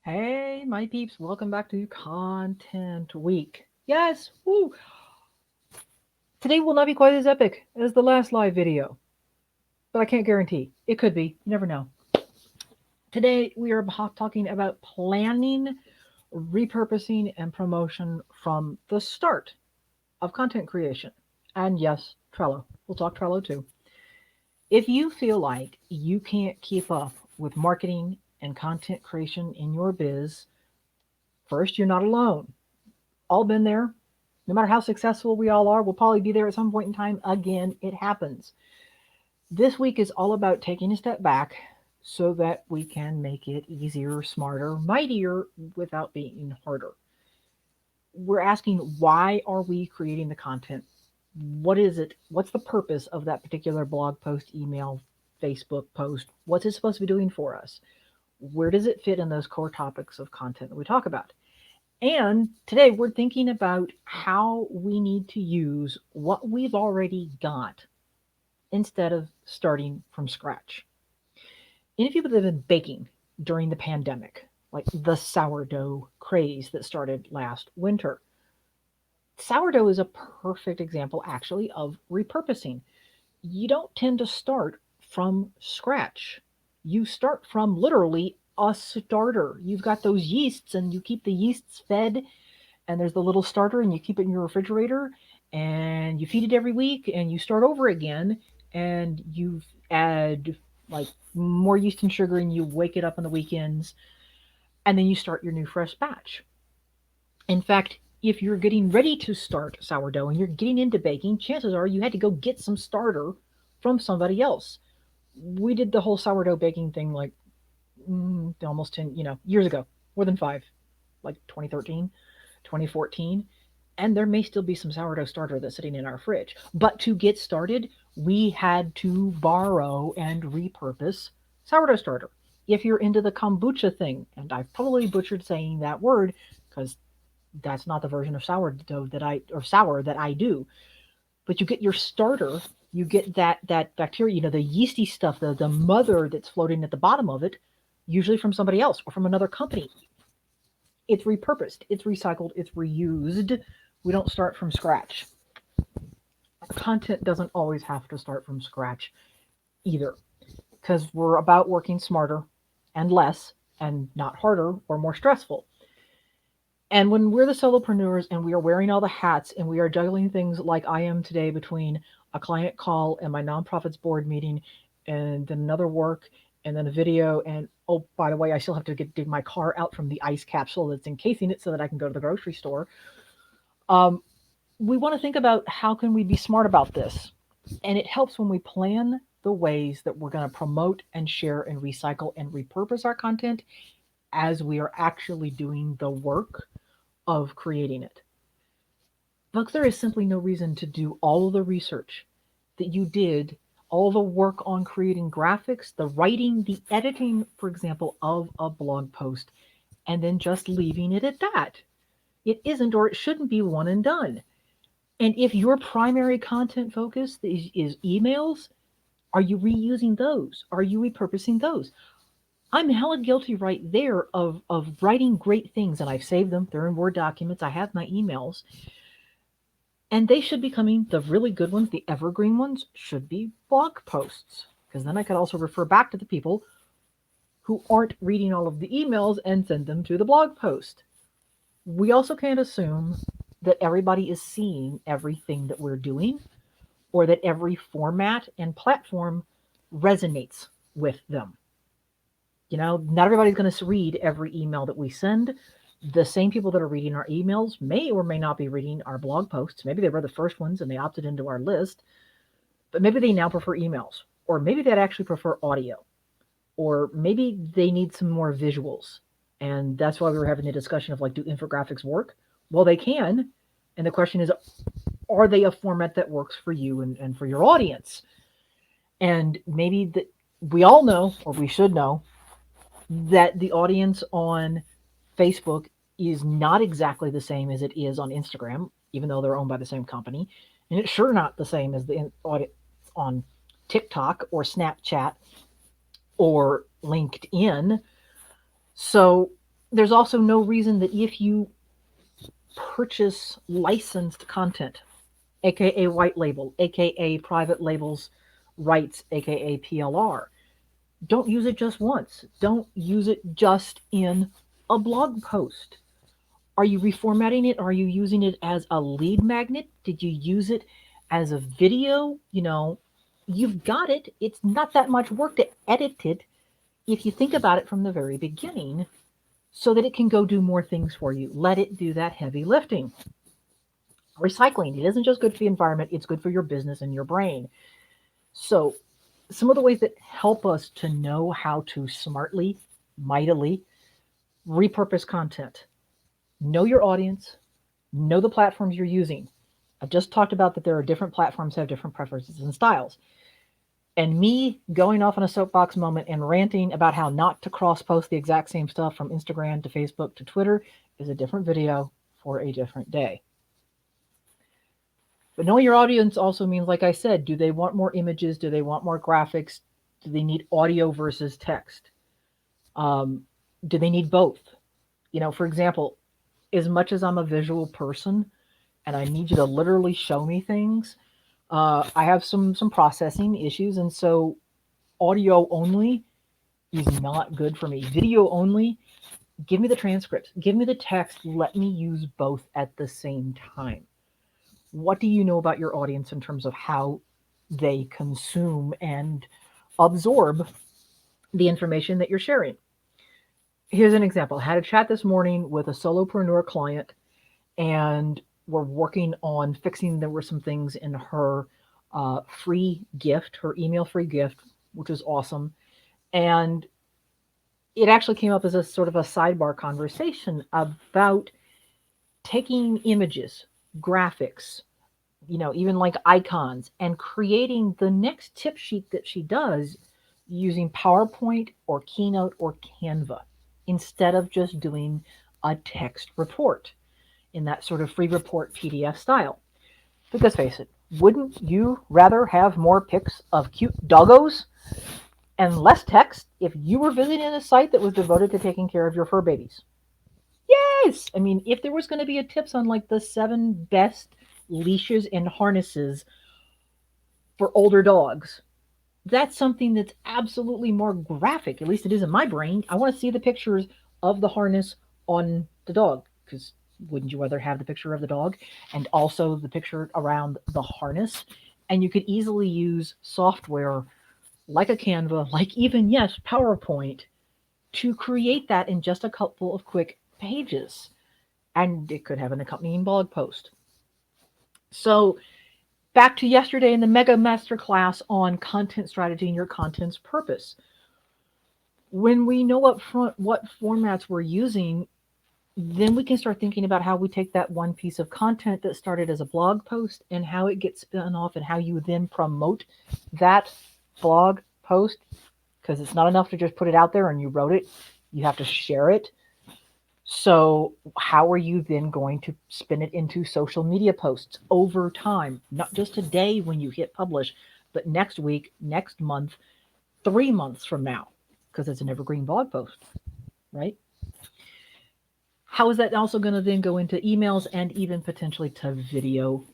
Hey, my peeps, welcome back to Content Week. Yes, woo! Today will not be quite as epic as the last live video, but I can't guarantee. It could be, you never know. Today we are talking about planning, repurposing, and promotion from the start of content creation. And yes, Trello. We'll talk Trello too. If you feel like you can't keep up with marketing and content creation in your biz, first, you're not alone. All been there. No matter how successful we all are, we'll probably be there at some point in time again. It happens. This week is all about taking a step back so that we can make it easier, smarter, mightier without being harder. We're asking, why are we creating the content? What is it? What's the purpose of that particular blog post, email, Facebook post? What's it supposed to be doing for us? Where does it fit in those core topics of content that we talk about? And today we're thinking about how we need to use what we've already got instead of starting from scratch. Any people that have been baking during the pandemic, like the sourdough craze that started last winter, sourdough is a perfect example actually of repurposing. You don't tend to start from scratch. You start from literally a starter. You've got those yeasts and you keep the yeasts fed, and there's the little starter and you keep it in your refrigerator and you feed it every week and you start over again and you add like more yeast and sugar and you wake it up on the weekends and then you start your new fresh batch. In fact, if you're getting ready to start sourdough and you're getting into baking, chances are you had to go get some starter from somebody else. We did the whole sourdough baking thing like almost 10 years ago, more than 5, like 2013, 2014, and there may still be some sourdough starter that's sitting in our fridge. But to get started, we had to borrow and repurpose sourdough starter. If you're into the kombucha thing, and I've probably butchered saying that word because that's not the version of sourdough that sour that I do, but you get your starter, you get that bacteria, the yeasty stuff, the mother that's floating at the bottom of it, usually from somebody else or from another company. It's repurposed, it's recycled, it's reused. We don't start from scratch. Content doesn't always have to start from scratch either, because we're about working smarter and less and not harder or more stressful. And when we're the solopreneurs and we are wearing all the hats and we are juggling things like I am today between a client call and my nonprofit's board meeting and then another work and then a video, and oh, by the way, I still have to dig my car out from the ice capsule that's encasing it so that I can go to the grocery store. um, we want to think about how can we be smart about this. And it helps when we plan the ways that we're going to promote and share and recycle and repurpose our content as we are actually doing the work of creating it. Folks, there is simply no reason to do all of the research that you did, all the work on creating graphics, the writing, the editing, for example, of a blog post, and then just leaving it at that. It isn't, or it shouldn't be, one and done. And if your primary content focus is emails, are you reusing those? Are you repurposing those? I'm hella guilty right there of writing great things, and I've saved them. They're in Word documents. I have my emails. And they should be coming, the really good ones, the evergreen ones, should be blog posts. Because then I could also refer back to the people who aren't reading all of the emails and send them to the blog post. We also can't assume that everybody is seeing everything that we're doing or that every format and platform resonates with them. Not everybody's going to read every email that we send. The same people that are reading our emails may or may not be reading our blog posts. Maybe they read the first ones and they opted into our list, but maybe they now prefer emails, or maybe they'd actually prefer audio, or maybe they need some more visuals. And that's why we were having the discussion of like, do infographics work? Well, they can. And the question is, are they a format that works for you and for your audience? And maybe that we all know, or we should know, that the audience on Facebook is not exactly the same as it is on Instagram, even though they're owned by the same company. And it's sure not the same as the audience on TikTok or Snapchat or LinkedIn. So There's also no reason that if you purchase licensed content, aka white label, aka private labels rights, aka PLR, don't use it just once. Don't use it just in a blog post. Are you reformatting it? Are you using it as a lead magnet? Did you use it as a video? You've got it. It's not that much work to edit it if you think about it from the very beginning so that it can go do more things for you. Let it do that heavy lifting. Recycling, it isn't just good for the environment, it's good for your business and your brain. So, some of the ways that help us to know how to smartly, mightily repurpose content. Know your audience, know the platforms you're using. I've just talked about that there are different platforms that have different preferences and styles. And me going off on a soapbox moment and ranting about how not to cross post the exact same stuff from Instagram to Facebook to Twitter is a different video for a different day. But knowing your audience also means, like I said, do they want more images? Do they want more graphics? Do they need audio versus text? Do they need both? For example, as much as I'm a visual person and I need you to literally show me things, I have some processing issues, and so audio only is not good for me. Video only, give me the transcripts, give me the text, let me use both at the same time. What do you know about your audience in terms of how they consume and absorb the information that you're sharing? Here's an example. I had a chat this morning with a solopreneur client, and we're working on fixing. There were some things in her free gift, her email free gift, which was awesome. And it actually came up as a sort of a sidebar conversation about taking images, graphics, even like icons, and creating the next tip sheet that she does using PowerPoint or Keynote or Canva instead of just doing a text report in that sort of free report PDF style. Because face it, wouldn't you rather have more pics of cute doggos and less text if you were visiting a site that was devoted to taking care of your fur babies? Yes! I mean, if there was going to be a tips on like the 7 best leashes and harnesses for older dogs, that's something that's absolutely more graphic. At least it is in my brain. I want to see the pictures of the harness on the dog, because wouldn't you rather have the picture of the dog and also the picture around the harness? And you could easily use software like a Canva, like even, yes, PowerPoint, to create that in just a couple of quick pages. And it could have an accompanying blog post. So back to yesterday in the Mega Masterclass on content strategy and your content's purpose. When we know up front what formats we're using, then we can start thinking about how we take that one piece of content that started as a blog post and how it gets spun off and how you then promote that blog post. Because it's not enough to just put it out there and you wrote it, you have to share it. So how are you then going to spin it into social media posts over time? Not just today when you hit publish, but next week, next month, 3 months from now, because it's an evergreen blog post, right? How is that also going to then go into emails and even potentially to video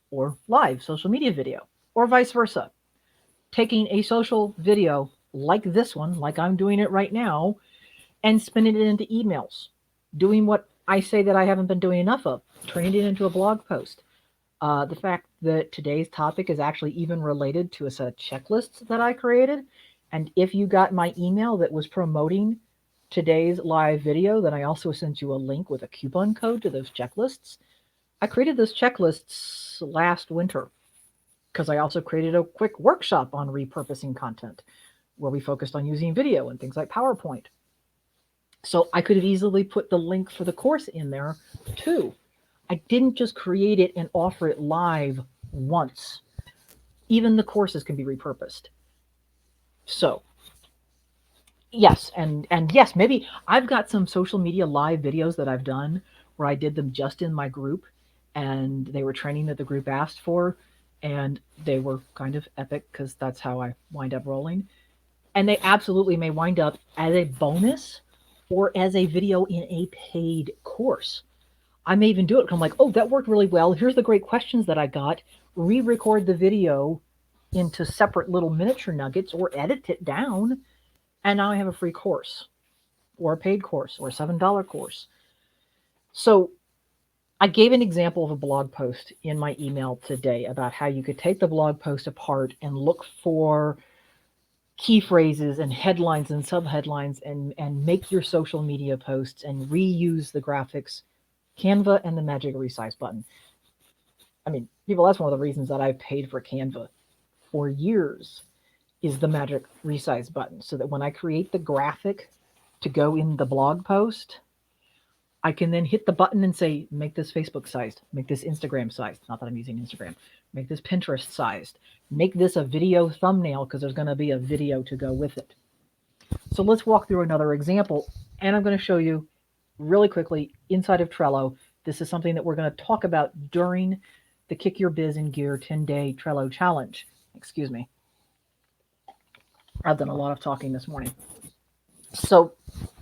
or live social media video, or vice versa? Taking a social video like this one, like I'm doing it right now, and spinning it into emails, doing what I say that I haven't been doing enough of, turning it into a blog post. The fact that today's topic is actually even related to a set of checklists that I created. And if you got my email that was promoting today's live video, then I also sent you a link with a coupon code to those checklists. I created those checklists last winter because I also created a quick workshop on repurposing content where we focused on using video and things like PowerPoint. So I could have easily put the link for the course in there too. I didn't just create it and offer it live once. Even the courses can be repurposed. So yes, and yes, maybe I've got some social media live videos that I've done where I did them just in my group and they were training that the group asked for, and they were kind of epic because that's how I wind up rolling. And they absolutely may wind up as a bonus or as a video in a paid course. I may even do it because I'm like, oh, that worked really well. Here's the great questions that I got. Re-record the video into separate little miniature nuggets or edit it down. And now I have a free course or a paid course or a $7 course. So I gave an example of a blog post in my email today about how you could take the blog post apart and look for key phrases and headlines and subheadlines and make your social media posts and reuse the graphics, Canva, and the magic resize button. I mean, people, that's one of the reasons that I've paid for Canva for years is the magic resize button, so that when I create the graphic to go in the blog post, I can then hit the button and say, make this Facebook sized, make this Instagram sized. Not that I'm using Instagram. Make this Pinterest sized. Make this a video thumbnail because there's going to be a video to go with it. So let's walk through another example. And I'm going to show you really quickly inside of Trello. This is something that we're going to talk about during the Kick Your Biz in Gear 10-day Trello challenge. Excuse me. I've done a lot of talking this morning. So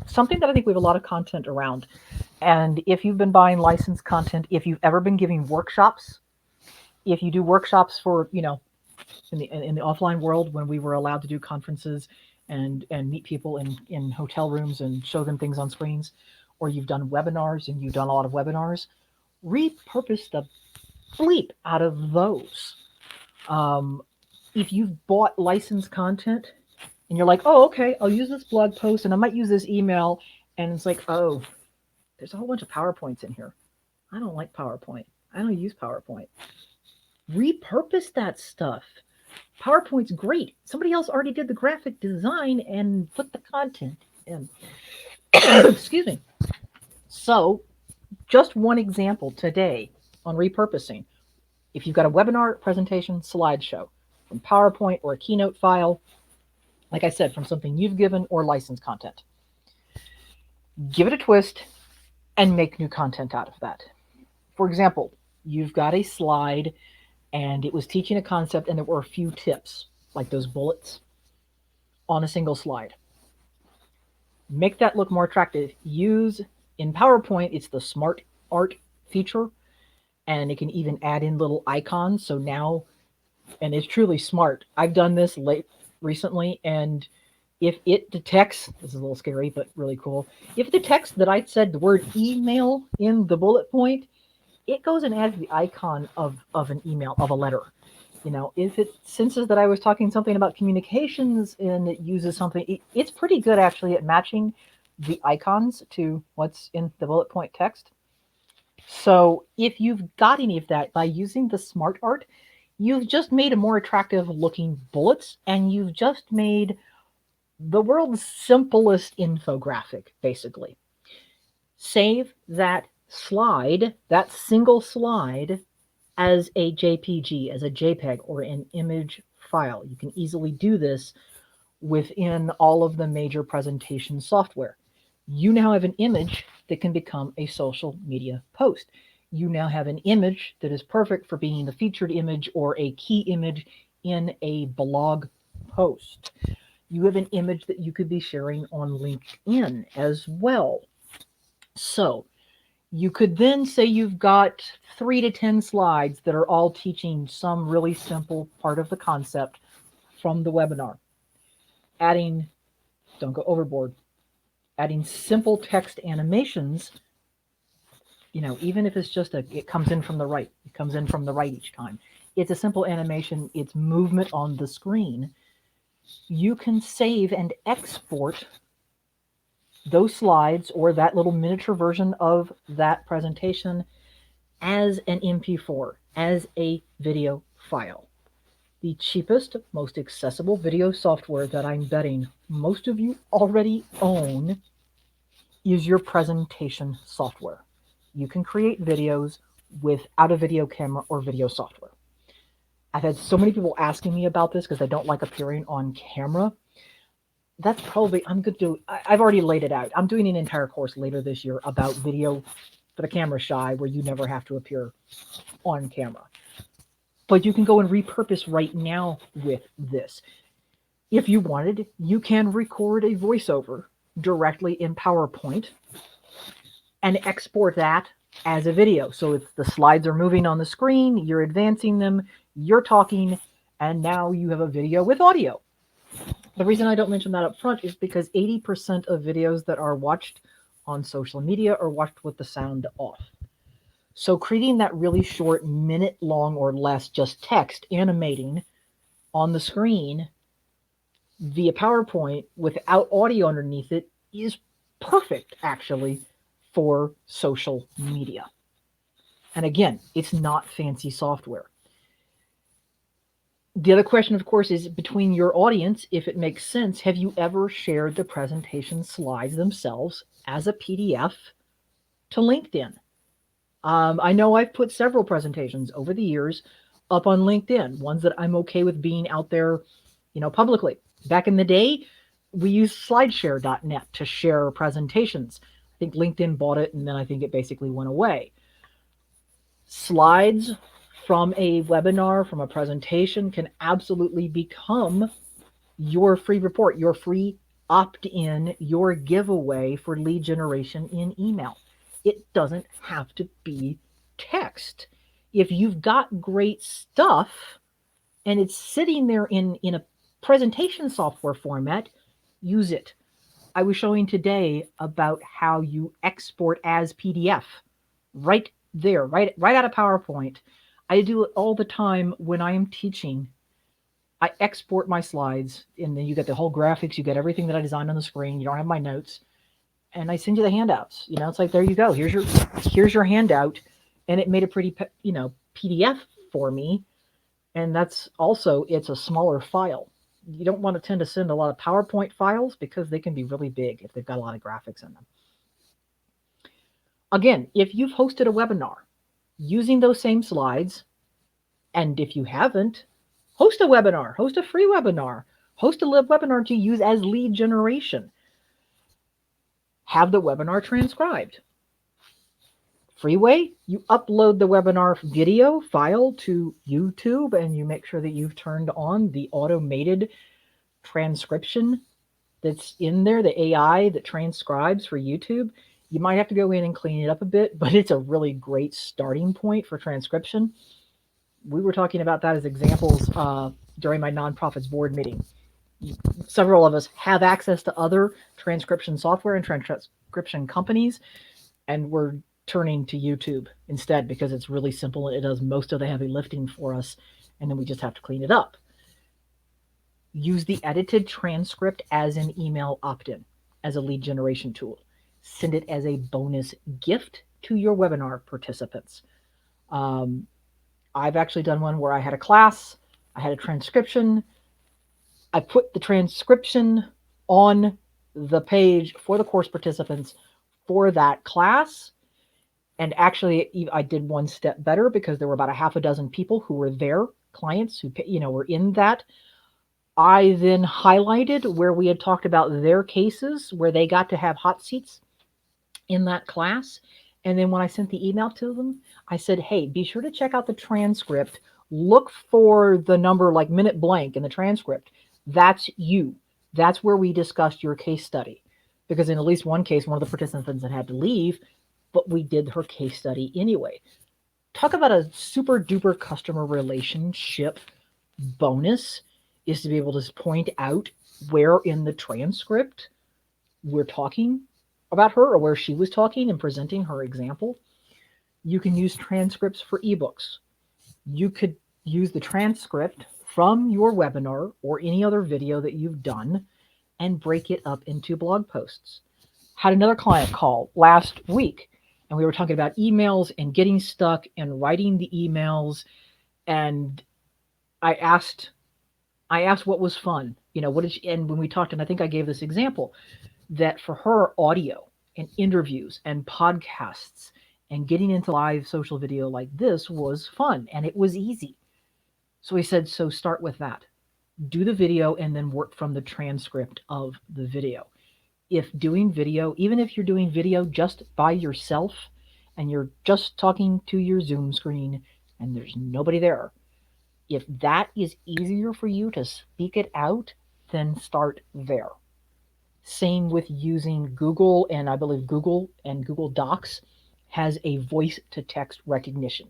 something that I think we have a lot of content around. And if you've been buying licensed content, if you've ever been giving workshops, if you do workshops for, in the offline world when we were allowed to do conferences and meet people in hotel rooms and show them things on screens, or you've done webinars and you've done a lot of webinars, repurpose the bleep out of those. If you've bought licensed content and you're like, oh, okay, I'll use this blog post and I might use this email, and it's like, oh, there's a whole bunch of PowerPoints in here. I don't like PowerPoint. I don't use PowerPoint. Repurpose that stuff. PowerPoint's great. Somebody else already did the graphic design and put the content in. Excuse me. So just one example today on repurposing. If you've got a webinar, presentation, slideshow from PowerPoint or a Keynote file, like I said, from something you've given or licensed content, give it a twist and make new content out of that. For example, you've got a slide and it was teaching a concept and there were a few tips, like those bullets on a single slide. Make that look more attractive. Use, in PowerPoint, it's the Smart Art feature, and it can even add in little icons. So now, and it's truly smart. I've done this recently, and if it detects, this is a little scary, but really cool. If it detects that I said the word email in the bullet point, it goes and adds the icon of an email, of a letter. If it senses that I was talking something about communications and it uses something, it's pretty good actually at matching the icons to what's in the bullet point text. So if you've got any of that, by using the Smart Art, you've just made a more attractive looking bullets, and you've just made the world's simplest infographic, basically. Save that slide, that single slide, as a JPG, as a JPEG, or an image file. You can easily do this within all of the major presentation software. You now have an image that can become a social media post. You now have an image that is perfect for being the featured image or a key image in a blog post. You have an image that you could be sharing on LinkedIn as well. So you could then say you've got 3 to 10 slides that are all teaching some really simple part of the concept from the webinar. Adding, don't go overboard, adding simple text animations, even if it's just it comes in from the right. It comes in from the right each time. It's a simple animation. It's movement on the screen. You can save and export those slides or that little miniature version of that presentation as an MP4, as a video file. The cheapest, most accessible video software that I'm betting most of you already own is your presentation software. You can create videos without a video camera or video software. I've had so many people asking me about this because they don't like appearing on camera. That's probably, I've already laid it out. I'm doing an entire course later this year about video for the camera shy, where you never have to appear on camera. But you can go and repurpose right now with this. If you wanted, you can record a voiceover directly in PowerPoint and export that as a video. So if the slides are moving on the screen, you're advancing them, you're talking, and now you have a video with audio. The reason I don't mention that up front is because 80% of videos that are watched on social media are watched with the sound off. So creating that really short, minute long or less, just text animating on the screen via PowerPoint without audio underneath it is perfect, actually, for social media. And again, it's not fancy software. The other question, of course, is between your audience, if it makes sense, have you ever shared the presentation slides themselves as a PDF to LinkedIn? I know I've put several presentations over the years up on LinkedIn, ones that I'm okay with being out there, publicly. Back in the day, we used slideshare.net to share presentations. I think LinkedIn bought it, and then I think it basically went away. Slides from a webinar, from a presentation, can absolutely become your free report, your free opt-in, your giveaway for lead generation in email. It doesn't have to be text. If you've got great stuff and it's sitting there in a presentation software format, use it. I was showing today about how you export as PDF right there, right out of PowerPoint. I do it all the time when I am teaching. I export my slides, and then you get the whole graphics, you get everything that I designed on the screen. You don't have my notes, and I send you the handouts. It's like, there you go. Here's your handout, and it made a pretty PDF for me. And that's also, it's a smaller file. You don't want to tend to send a lot of PowerPoint files because they can be really big if they've got a lot of graphics in them. Again, if you've hosted a webinar using those same slides, and if you haven't, host a webinar, host a free webinar, host a webinar to use as lead generation. Have the webinar transcribed. Free way, you upload the webinar video file to YouTube, and you make sure that you've turned on the automated transcription that's in there, the AI that transcribes for YouTube. You might have to go in and clean it up a bit, but it's a really great starting point for transcription. We were talking about that as examples during my nonprofits board meeting. Several of us have access to other transcription software and transcription companies, and we're turning to YouTube instead because it's really simple and it does most of the heavy lifting for us, and then we just have to clean it up. Use the edited transcript as an email opt-in, as a lead generation tool. Send it as a bonus gift to your webinar participants. I've actually done one where I had a class, I had a transcription, I put the transcription on the page for the course participants for that class. And actually, I did one step better because there were about a half a dozen people who were there, clients who were in that. I then highlighted where we had talked about their cases, where they got to have hot seats in that class. And then when I sent the email to them, I said, hey, be sure to check out the transcript. Look for the number like minute blank in the transcript. That's you. That's where we discussed your case study. Because in at least one case, one of the participants had to leave, but we did her case study anyway. Talk about a super duper customer relationship bonus is to be able to point out where in the transcript we're talking about her, or where she was talking and presenting her example. You can use transcripts for ebooks. You could use the transcript from your webinar or any other video that you've done and break it up into blog posts. Had another client call last week, and we were talking about emails and getting stuck and writing the emails. And I asked what was fun, what did she, and when we talked, and I think I gave this example, that for her, audio and interviews and podcasts and getting into live social video like this was fun and it was easy. So we said, so start with that. Do the video and then work from the transcript of the video. If doing video, even if you're doing video just by yourself and you're just talking to your Zoom screen and there's nobody there, if that is easier for you to speak it out, then start there. Same with using Google, and I believe Google and Google Docs has a voice to text recognition.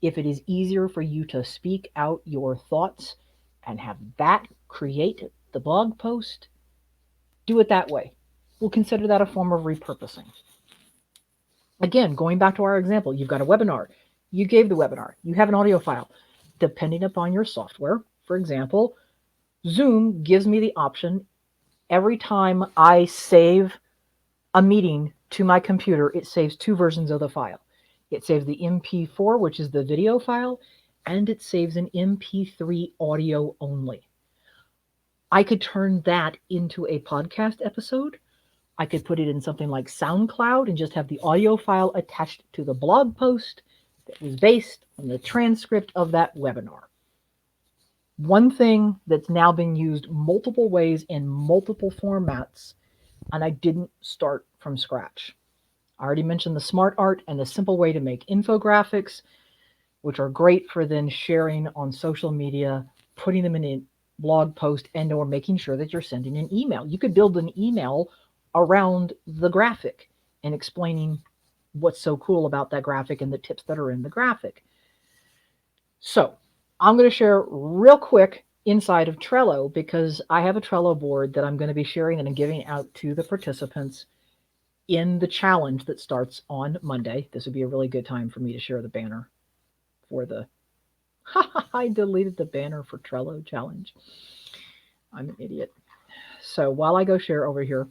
If it is easier for you to speak out your thoughts and have that create the blog post, do it that way. We'll consider that a form of repurposing. Again, going back to our example, you've got a webinar. You gave the webinar. You have an audio file. Depending upon your software, for example, Zoom gives me the option every time I save a meeting to my computer, it saves two versions of the file. It saves the MP4, which is the video file, and it saves an MP3 audio only. I could turn that into a podcast episode. I could put it in something like SoundCloud and just have the audio file attached to the blog post that was based on the transcript of that webinar. One thing that's now been used multiple ways in multiple formats, and I didn't start from scratch. I already mentioned the smart art and the simple way to make infographics, which are great for then sharing on social media, putting them in a blog post, and or making sure that you're sending an email. You could build an email around the graphic and explaining what's so cool about that graphic and the tips that are in the graphic. So I'm going to share real quick inside of Trello, because I have a Trello board that I'm going to be sharing and giving out to the participants in the challenge that starts on Monday. This would be a really good time for me to share the banner for the I deleted the banner for Trello challenge. I'm an idiot. So while I go share over here,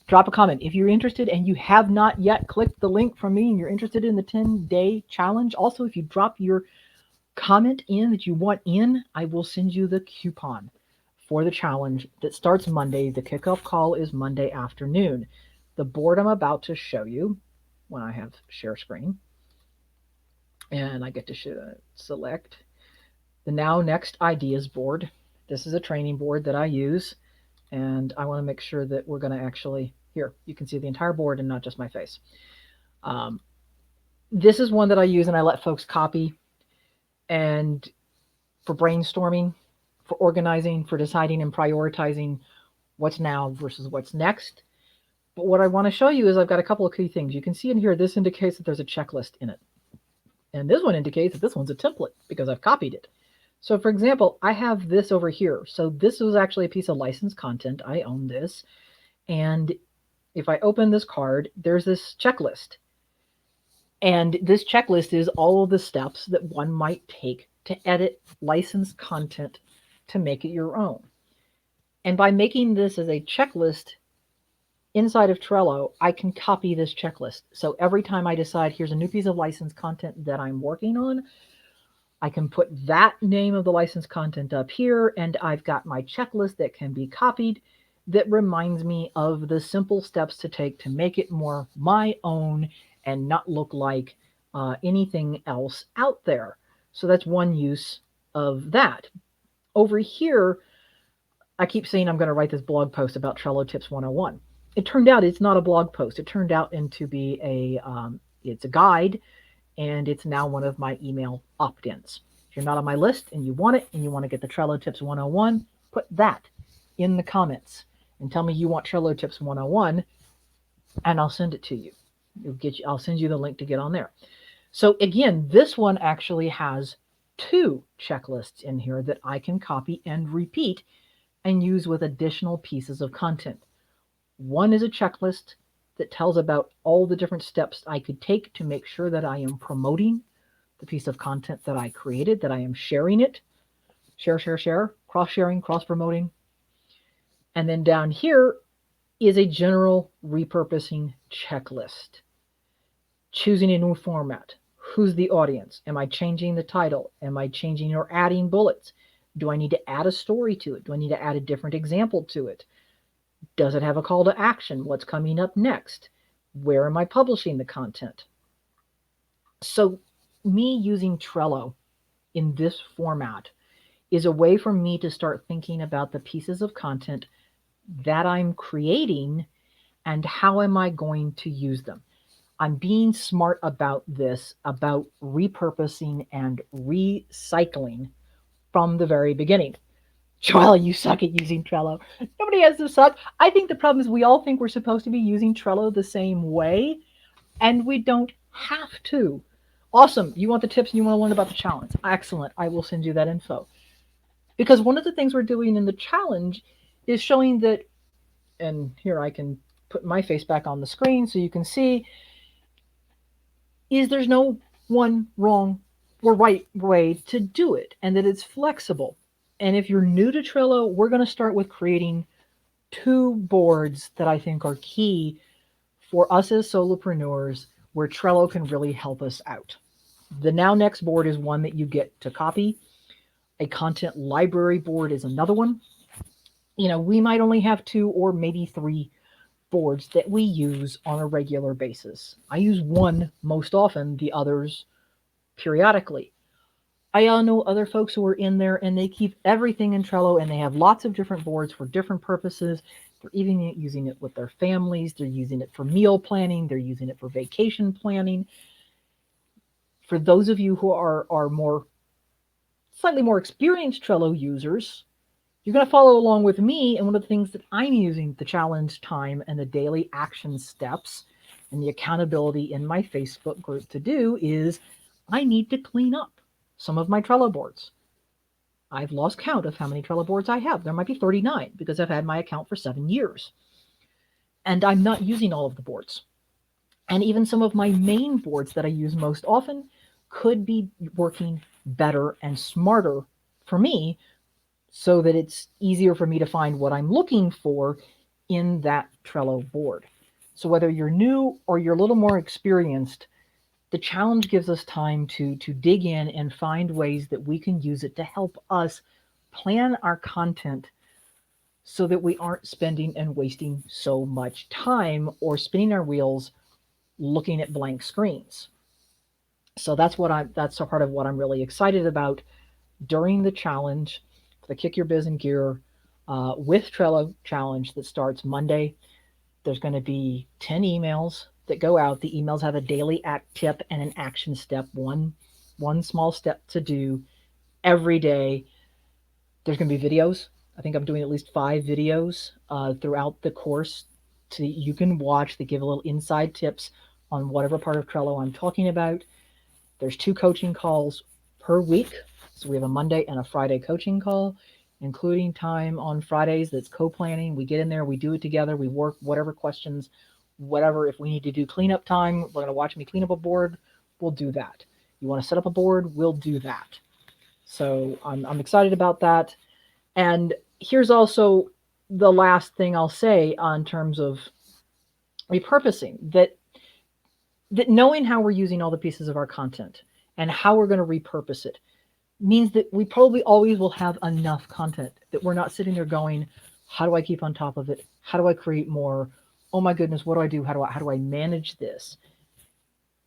drop a comment if you're interested and you have not yet clicked the link from me and you're interested in the 10-day challenge. Also, if you drop your comment in that you want in, I will send you the coupon for the challenge that starts Monday. The kickoff call is Monday afternoon. The board I'm about to show you when I have share screen, and I get to select the Now Next Ideas board. This is a training board that I use, and I want to make sure that we're going to actually, here, you can see the entire board and not just my face. This is one that I use and I let folks copy, and for brainstorming, for organizing, for deciding and prioritizing what's now versus what's next. But what I want to show you is I've got a couple of key things. You can see in here, this indicates that there's a checklist in it. And this one indicates that this one's a template because I've copied it. So for example, I have this over here. So this was actually a piece of licensed content. I own this. And if I open this card, there's this checklist. And this checklist is all of the steps that one might take to edit licensed content to make it your own. And by making this as a checklist inside of Trello, I can copy this checklist. So every time I decide here's a new piece of licensed content that I'm working on, I can put that name of the licensed content up here, and I've got my checklist that can be copied that reminds me of the simple steps to take to make it more my own and not look like anything else out there. So that's one use of that. Over here, I keep saying I'm going to write this blog post about Trello Tips 101. It turned out it's not a blog post. It turned out into be it's a guide, and it's now one of my email opt-ins. If you're not on my list and you want it and you want to get the Trello Tips 101, put that in the comments and tell me you want Trello Tips 101, and I'll send it to you. I'll send you the link to get on there. So again, this one actually has two checklists in here that I can copy and repeat and use with additional pieces of content. One is a checklist that tells about all the different steps I could take to make sure that I am promoting the piece of content that I created, that I am sharing it. Share, cross-sharing, cross-promoting. And then down here is a general repurposing checklist. Choosing a new format. Who's the audience? Am I changing the title? Am I changing or adding bullets? Do I need to add a story to it? Do I need to add a different example to it? Does it have a call to action? What's coming up next? Where am I publishing the content? So me using Trello in this format is a way for me to start thinking about the pieces of content that I'm creating and how am I going to use them. I'm being smart about this, about repurposing and recycling from the very beginning. Joelle, you suck at using Trello. Nobody has to suck. I think the problem is we all think we're supposed to be using Trello the same way, and we don't have to. Awesome. You want the tips and you want to learn about the challenge. Excellent. I will send you that info. Because one of the things we're doing in the challenge is showing that, and here I can put my face back on the screen so you can see, is there's no one wrong or right way to do it, and that it's flexible. And if you're new to Trello, we're going to start with creating 2 boards that I think are key for us as solopreneurs, where Trello can really help us out. The Now Next board is one that you get to copy. A content library board is another one. We might only have 2 or maybe 3 boards that we use on a regular basis. I use one most often, the others periodically. I know other folks who are in there and they keep everything in Trello, and they have lots of different boards for different purposes. They're even using it with their families. They're using it for meal planning. They're using it for vacation planning. For those of you who are slightly more experienced Trello users, you're going to follow along with me. And one of the things that I'm using the challenge time and the daily action steps and the accountability in my Facebook group to do is I need to clean up some of my Trello boards. I've lost count of how many Trello boards I have. There might be 39 because I've had my account for 7 years. And I'm not using all of the boards. And even some of my main boards that I use most often could be working better and smarter for me, so that it's easier for me to find what I'm looking for in that Trello board. So whether you're new or you're a little more experienced, the challenge gives us time to dig in and find ways that we can use it to help us plan our content, so that we aren't spending and wasting so much time or spinning our wheels looking at blank screens. So that's a part of what I'm really excited about during the challenge, the Kick Your Biz in Gear with Trello challenge that starts Monday. There's going to be 10 emails that go out. The emails have a daily tip and an action step, one small step to do every day. There's going to be videos. I think I'm doing at least 5 videos throughout the course so that you can watch, that give a little inside tips on whatever part of Trello I'm talking about. There's 2 coaching calls per week. So we have a Monday and a Friday coaching call, including time on Fridays that's co-planning. We get in there, we do it together, we work whatever questions, whatever. If we need to do cleanup time, we're going to watch me clean up a board, we'll do that. You want to set up a board, we'll do that. So I'm excited about that. And here's also the last thing I'll say in terms of repurposing, that knowing how we're using all the pieces of our content and how we're going to repurpose it means that we probably always will have enough content, that we're not sitting there going, how do I keep on top of it? How do I create more? Oh my goodness, what do I do? How do I manage this?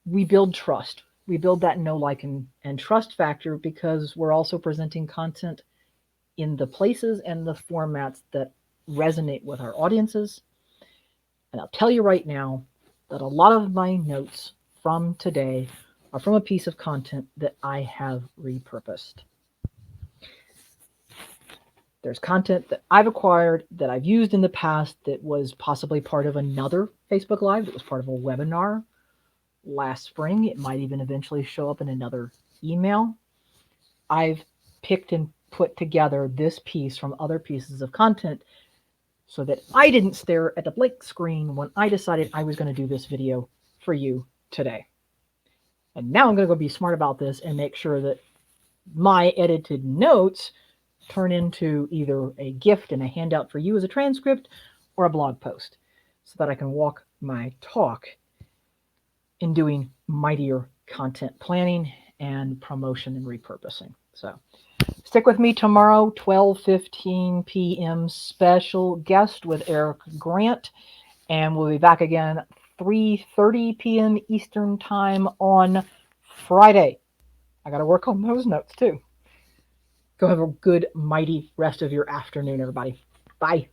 We build trust. We build that know, like, and trust factor, because we're also presenting content in the places and the formats that resonate with our audiences. And I'll tell you right now that a lot of my notes from today are from a piece of content that I have repurposed. There's content that I've acquired, that I've used in the past, that was possibly part of another Facebook Live, that was part of a webinar last spring. It might even eventually show up in another email. I've picked and put together this piece from other pieces of content so that I didn't stare at the blank screen when I decided I was going to do this video for you today. And now I'm going to go be smart about this and make sure that my edited notes turn into either a gift and a handout for you as a transcript, or a blog post, so that I can walk my talk in doing mightier content planning and promotion and repurposing. So stick with me tomorrow, 12:15 p.m. special guest with Eric Grant, and we'll be back again 3:30 p.m. Eastern time on Friday. I got to work on those notes too. Go have a good, mighty rest of your afternoon, everybody. Bye.